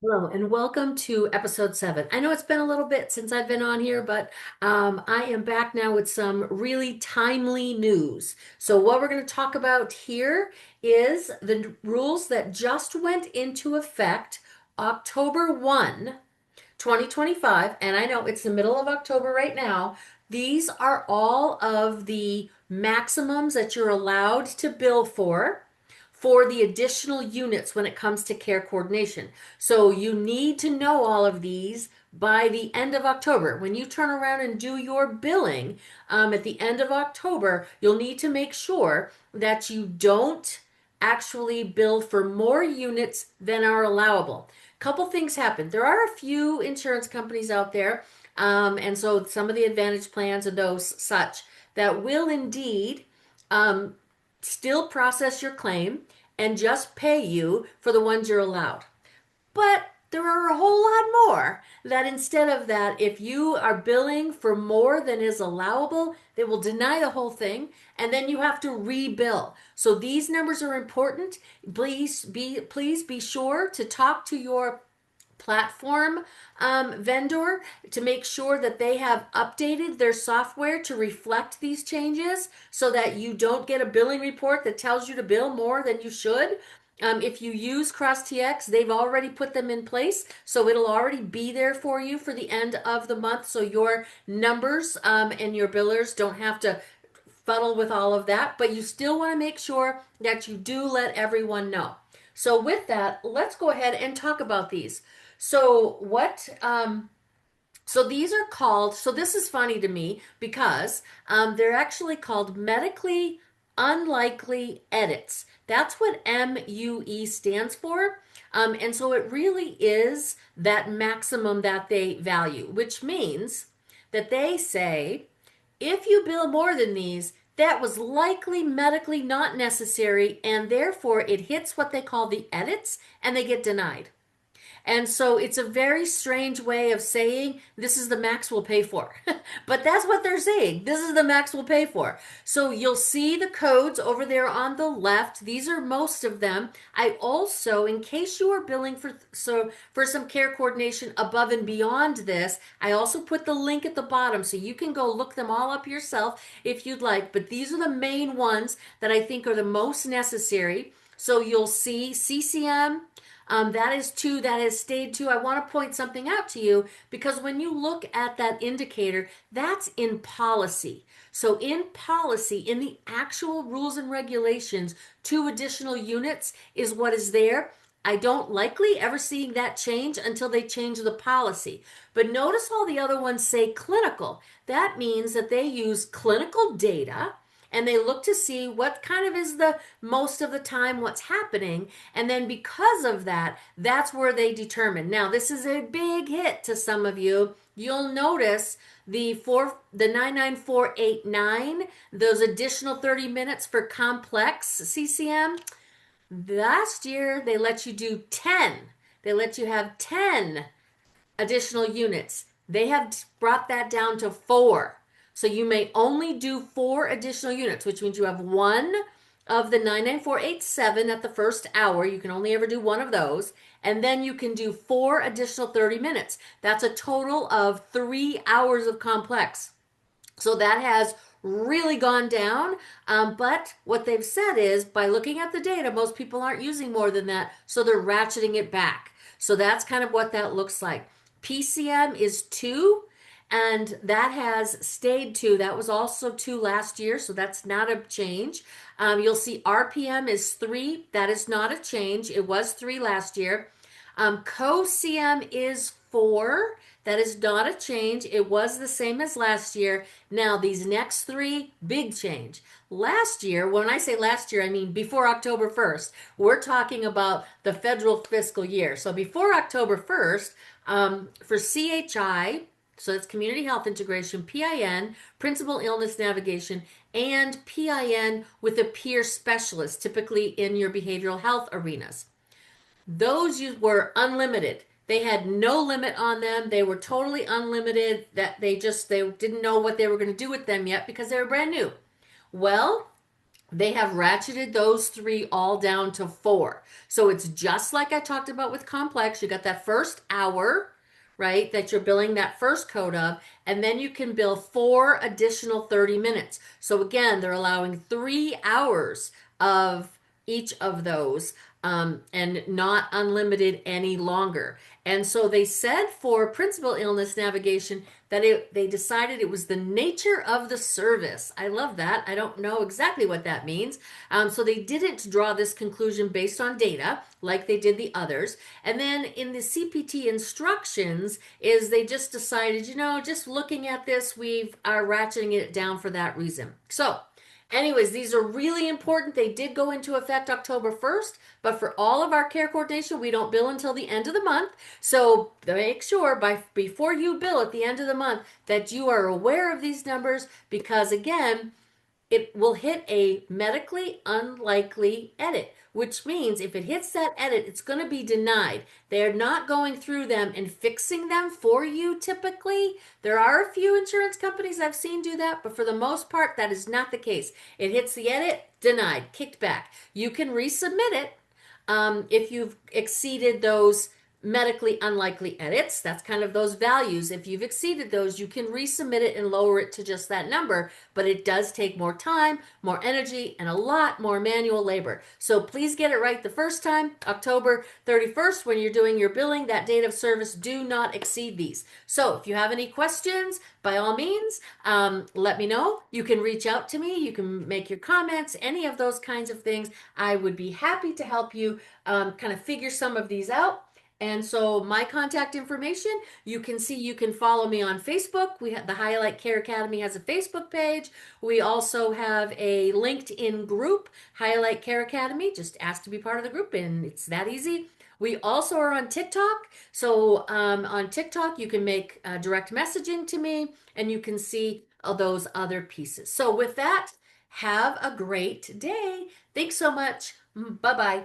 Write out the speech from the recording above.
Hello, and welcome to episode 7. I know it's been a little bit since I've been on here, but I am back now with some really timely news. So, what we're going to talk about here is the rules that just went into effect October 1, 2025. And I know it's the middle of October right now. These are all of the maximums that you're allowed to bill for the additional units when it comes to care coordination. So you need to know all of these by the end of October. When you turn around and do your billing at the end of October, you'll need to make sure that you don't actually bill for more units than are allowable. Couple things happen. There are a few insurance companies out there, and so some of the Advantage plans and those such that will indeed um, still process your claim and just pay you for the ones you're allowed. But there are a whole lot more that instead of that, if you are billing for more than is allowable, they will deny the whole thing and then you have to rebill. So these numbers are important. Please be sure to talk to your platform vendor to make sure that they have updated their software to reflect these changes so that you don't get a billing report that tells you to bill more than you should. If you use CrossTX, they've already put them in place, so it'll already be there for you for the end of the month, so your numbers and your billers don't have to fuddle with all of that, but you still want to make sure that you do let everyone know. So with that, let's go ahead and talk about these. So what so these are called, so this is funny to me because they're actually called medically unlikely edits. That's what MUE stands for. And so it really is that maximum that they value, which means that they say if you bill more than these, that was likely medically not necessary, and therefore it hits what they call the edits and they get denied. And so it's a very strange way of saying this is the max we'll pay for. But that's what they're saying. This is the max we'll pay for. So you'll see the codes over there on the left. These are most of them. I also, in case you are billing for some care coordination above and beyond this, I also put the link at the bottom so you can go look them all up yourself if you'd like. But these are the main ones that I think are the most necessary. So you'll see CCM, that is two, that has stayed two. I want to point something out to you because when you look at that indicator, that's in policy. So, in policy, in the actual rules and regulations, 2 additional units is what is there. I don't likely ever seeing that change until they change the policy. But notice all the other ones say clinical. That means that they use clinical data and they look to see what kind of is the most of the time what's happening, and then because of that, that's where they determine. Now this is a big hit to some of you. You'll notice the 99489, those additional 30 minutes for complex CCM. Last year they let you do 10. They let you have 10 additional units. They have brought that down to 4. So you may only do 4 additional units, which means you have one of the 99487 at the first hour. You can only ever do one of those. And then you can do 4 additional 30 minutes. That's a total of 3 hours of complex. So that has really gone down. But what they've said is by looking at the data, most people aren't using more than that. So they're ratcheting it back. So that's kind of what that looks like. PCM is 2, and that has stayed 2. That was also 2 last year, so that's not a change. You'll see RPM is 3. That is not a change. It was 3 last year. Co-CM is 4. That is not a change. It was the same as last year. Now, these next 3, big change. Last year, when I say last year, I mean before October 1st. We're talking about the federal fiscal year. So before October 1st, for CHI, so it's Community Health Integration, PIN, Principal Illness Navigation, and PIN with a peer specialist, typically in your behavioral health arenas. Those were unlimited. They had no limit on them. They were totally unlimited. That they didn't know what they were going to do with them yet because they were brand new. Well, They have ratcheted those three all down to four. So it's just like I talked about with complex. You got that first hour, right, that you're billing that first code of, and then you can bill four additional 30 minutes. So again, they're allowing 3 hours of each of those, and not unlimited any longer. And so they said for principal illness navigation that they decided it was the nature of the service. I love that. I don't know exactly what that means. So they didn't draw this conclusion based on data like they did the others. And then in the CPT instructions is they just decided, just looking at this, we are ratcheting it down for that reason. So anyways, these are really important. They did go into effect October 1st, but for all of our care coordination, we don't bill until the end of the month. So make sure before you bill at the end of the month that you are aware of these numbers because again, it will hit a medically unlikely edit, which means if it hits that edit, it's going to be denied. They're not going through them and fixing them for you typically. There are a few insurance companies I've seen do that, but for the most part, that is not the case. It hits the edit, denied, kicked back. You can resubmit it if you've exceeded those medically unlikely edits. That's kind of those values. If you've exceeded those, you can resubmit it and lower it to just that number, but it does take more time, more energy, and a lot more manual labor. So please get it right the first time. October 31st, when you're doing your billing, that date of service, do not exceed these. So if you have any questions, by all means, let me know. You can reach out to me. You can make your comments, any of those kinds of things. I would be happy to help you kind of figure some of these out. And so my contact information, you can see, you can follow me on Facebook. We have the Highlight Care Academy has a Facebook page. We also have a LinkedIn group, Highlight Care Academy. Just ask to be part of the group and it's that easy. We also are on TikTok. So on TikTok, you can make direct messaging to me and you can see all those other pieces. So with that, have a great day. Thanks so much. Bye-bye.